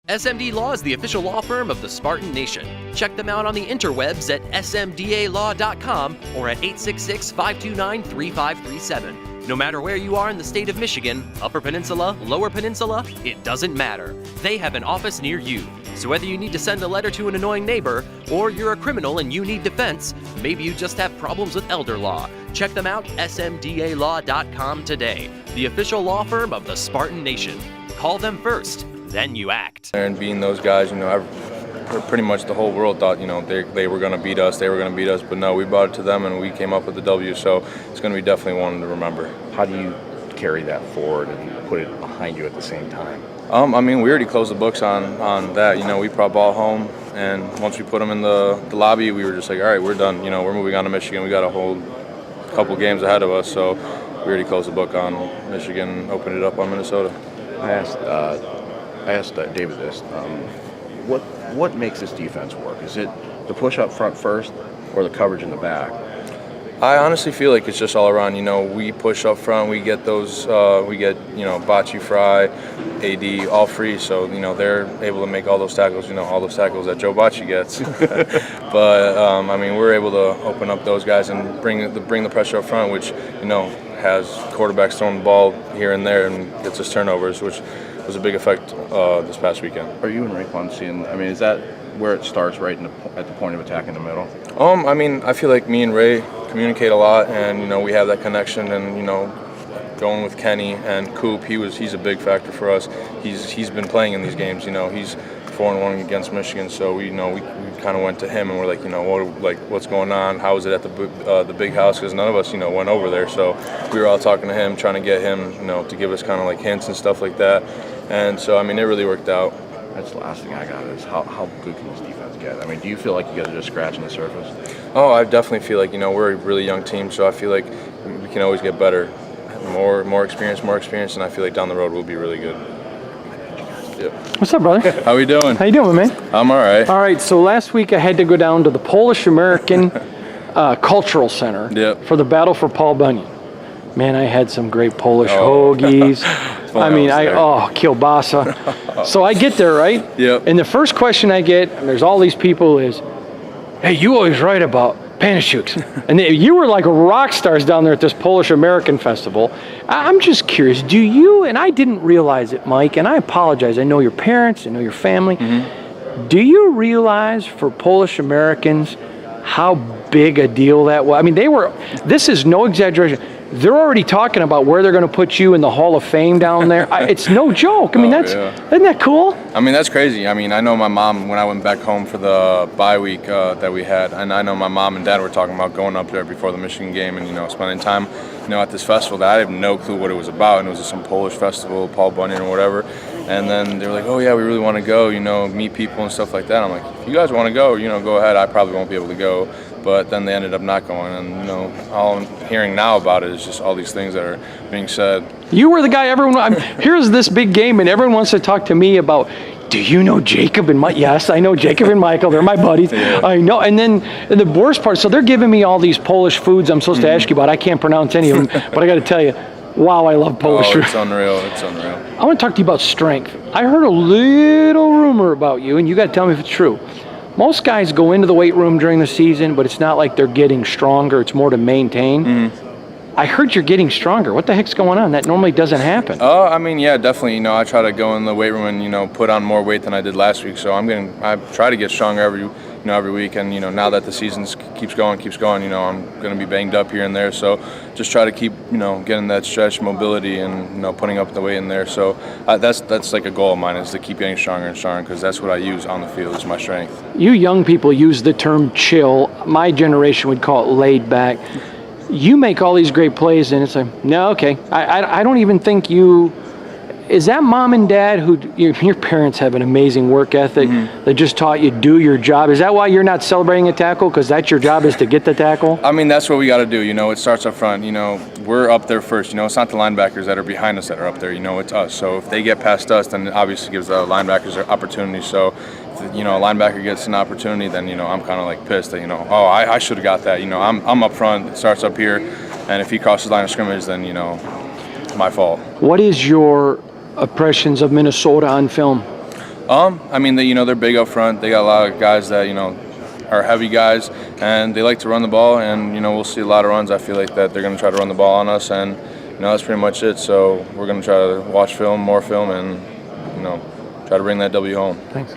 SMD Law is the official law firm of the Spartan Nation. Check them out on the interwebs at smdalaw.com or at 866-529-3537. No matter where you are in the state of Michigan, Upper Peninsula, Lower Peninsula, it doesn't matter. They have an office near you. So whether you need to send a letter to an annoying neighbor, or you're a criminal and you need defense, maybe you just have problems with elder law, check them out, smdalaw.com today. The official law firm of the Spartan Nation. Call them first, then you act. And being those guys, pretty much the whole world thought, they were going to beat us, but no, we brought it to them and we came up with the W, so it's going to be definitely one to remember. How do you carry that forward and put it behind you at the same time? We already closed the books on that. We brought ball home, and once we put them in the lobby, we were just like, all right, we're done. We're moving on to Michigan. We got a whole couple games ahead of us, so we already closed the book on Michigan, opened it up on Minnesota. I asked David this. What makes this defense work? Is it the push up front first or the coverage in the back? I honestly feel like it's just all around. We push up front, we get those, Bocce, Fry, AD, all free. So, they're able to make all those tackles, all those tackles that Joe Bocce gets. But, we're able to open up those guys and bring the pressure up front, which, has quarterbacks throwing the ball here and there and gets us turnovers, which was a big effect this past weekend. Are you and Raekwon seeing, is that where it starts right at the point of attack in the middle? I feel like me and Ray communicate a lot, and we have that connection, and going with Kenny and Coop, he's a big factor for us. He's been playing in these games. He's 4-1 against Michigan, so we kind of went to him and we're like, what's going on? How is it at the big house? Because none of us went over there, so we were all talking to him, trying to get him to give us kind of like hints and stuff like that. And so it really worked out. That's the last thing I got is how good can this defense get? Do you feel like you guys are just scratching the surface? Oh, I definitely feel like we're a really young team, so I feel like we can always get better, more experience, and I feel like down the road we'll be really good. Yeah. What's up, brother? How we doing? How you doing, man? I'm all right. All right, so last week I had to go down to the Polish American Cultural Center for the Battle for Paul Bunyan. Man, I had some great Polish hoagies. Kielbasa. So I get there, right? Yep. And the first question I get, and there's all these people, is, hey, you always write about Panasiuks. And you were like rock stars down there at this Polish American Festival. I'm just curious, do you, and I didn't realize it, Mike, and I apologize, I know your parents, I know your family. Mm-hmm. Do you realize for Polish Americans how big a deal that was? This is no exaggeration. They're already talking about where they're going to put you in the Hall of Fame down there. It's no joke. Isn't that cool? That's crazy. I know my mom, when I went back home for the bye week that we had, and I know my mom and dad were talking about going up there before the Michigan game and, spending time, at this festival that I had no clue what it was about. And it was some Polish festival, Paul Bunyan or whatever. And then they were like, oh, yeah, we really want to go, meet people and stuff like that. I'm like, if you guys want to go, go ahead. I probably won't be able to go. But then they ended up not going. And, all I'm hearing now about it is just all these things that are being said. You were the guy here's this big game, and everyone wants to talk to me about, do you know Jacob and Mike? Yes, I know Jacob and Michael. They're my buddies. Yeah. I know. And then the worst part, so they're giving me all these Polish foods I'm supposed to ask you about. I can't pronounce any of them, but I got to tell you, wow, I love Polish food. It's unreal. It's unreal. I want to talk to you about strength. I heard a little rumor about you, and you got to tell me if it's true. Most guys go into the weight room during the season, but it's not like they're getting stronger. It's more to maintain. Mm-hmm. I heard you're getting stronger. What the heck's going on? That normally doesn't happen. Yeah, definitely. I try to go in the weight room and, put on more weight than I did last week. So I try to get stronger every week. And, now that the season keeps going, I'm going to be banged up here and there. So just try to keep, getting that stretch, mobility, and, putting up the weight in there. So that's like a goal of mine, is to keep getting stronger and stronger, because that's what I use on the field, is my strength. You young people use the term chill. My generation would call it laid back. You make all these great plays, and it's like, no, okay. I don't even think you. Is that mom and dad your parents have an amazing work ethic that just taught you do your job? Is that why you're not celebrating a tackle? Because that's your job, is to get the tackle? That's what we got to do. It starts up front. We're up there first. It's not the linebackers that are behind us that are up there. It's us. So if they get past us, then it obviously gives the linebackers an opportunity. So if, a linebacker gets an opportunity, then, I'm kind of like pissed that, I should have got that. I'm up front. It starts up here. And if he crosses the line of scrimmage, then, my fault. What is your impressions of Minnesota on film? I mean, they're big up front. They got a lot of guys that are heavy guys, and they like to run the ball. And we'll see a lot of runs. I feel like that they're going to try to run the ball on us, and that's pretty much it. So we're going to try to watch film, more film, and try to bring that W home. Thanks.